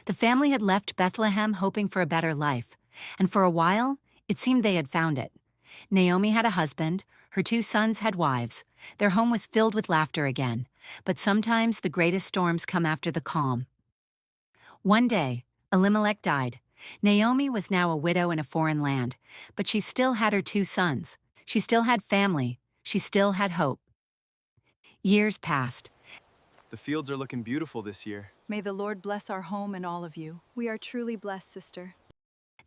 The family had left Bethlehem hoping for a better life, and for a while, it seemed they had found it. Naomi had a husband, her 2 sons had wives, their home was filled with laughter again, but sometimes the greatest storms come after the calm. One day, Elimelech died. Naomi was now a widow in a foreign land, but she still had her 2 sons. She still had family. She still had hope. Years passed. The fields are looking beautiful this year. May the Lord bless our home and all of you. We are truly blessed, sister.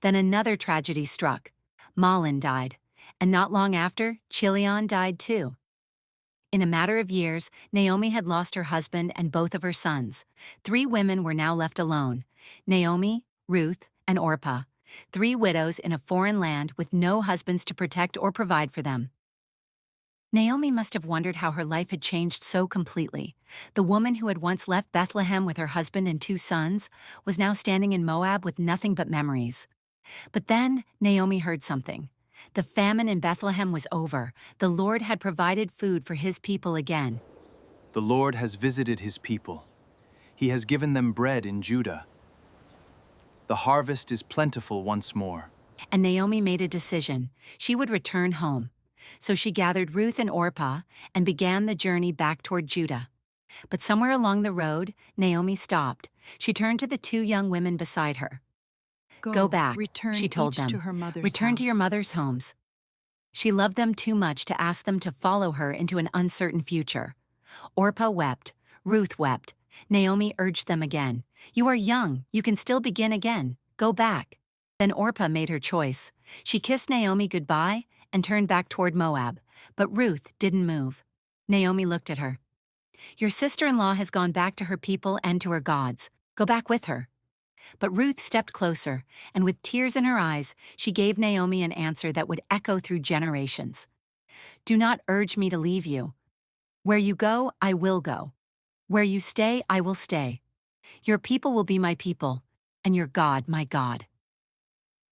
Then another tragedy struck. Mahlon died, and not long after, Chilion died too. In a matter of years, Naomi had lost her husband and both of her sons. 3 women were now left alone: Naomi, Ruth, and Orpah, 3 widows in a foreign land with no husbands to protect or provide for them. Naomi must have wondered how her life had changed so completely. The woman who had once left Bethlehem with her husband and 2 sons was now standing in Moab with nothing but memories. But then Naomi heard something. The famine in Bethlehem was over. The Lord had provided food for his people again. The Lord has visited his people. He has given them bread in Judah. The harvest is plentiful once more. And Naomi made a decision. She would return home. So she gathered Ruth and Orpah and began the journey back toward Judah. But somewhere along the road, Naomi stopped. She turned to the 2 young women beside her. Go back, return she told each them. to her mother's Return to your house. mother's homes. She loved them too much to ask them to follow her into an uncertain future. Orpah wept. Ruth wept. Naomi urged them again. You are young. You can still begin again. Go back. Then Orpah made her choice. She kissed Naomi goodbye and turned back toward Moab. But Ruth didn't move. Naomi looked at her. Your sister-in-law has gone back to her people and to her gods. Go back with her. But Ruth stepped closer, and with tears in her eyes, she gave Naomi an answer that would echo through generations. Do not urge me to leave you. Where you go, I will go. Where you stay, I will stay. Your people will be my people, and your God my God.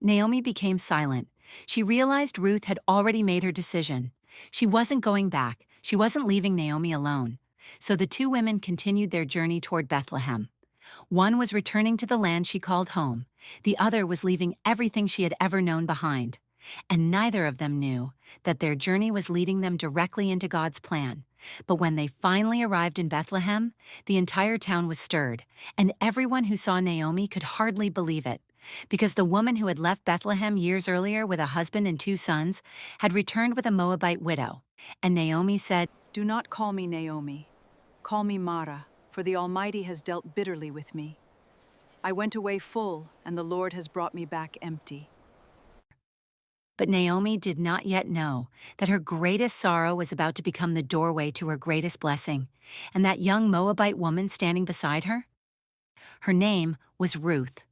Naomi became silent. She realized Ruth had already made her decision. She wasn't going back. She wasn't leaving Naomi alone. So the 2 women continued their journey toward Bethlehem. One was returning to the land she called home. The other was leaving everything she had ever known behind. And neither of them knew that their journey was leading them directly into God's plan. But when they finally arrived in Bethlehem, the entire town was stirred, and everyone who saw Naomi could hardly believe it. Because the woman who had left Bethlehem years earlier with a husband and 2 sons had returned with a Moabite widow. And Naomi said, Do not call me Naomi. Call me Mara, for the Almighty has dealt bitterly with me. I went away full, and the Lord has brought me back empty. But Naomi did not yet know that her greatest sorrow was about to become the doorway to her greatest blessing, and that young Moabite woman standing beside her? Her name was Ruth.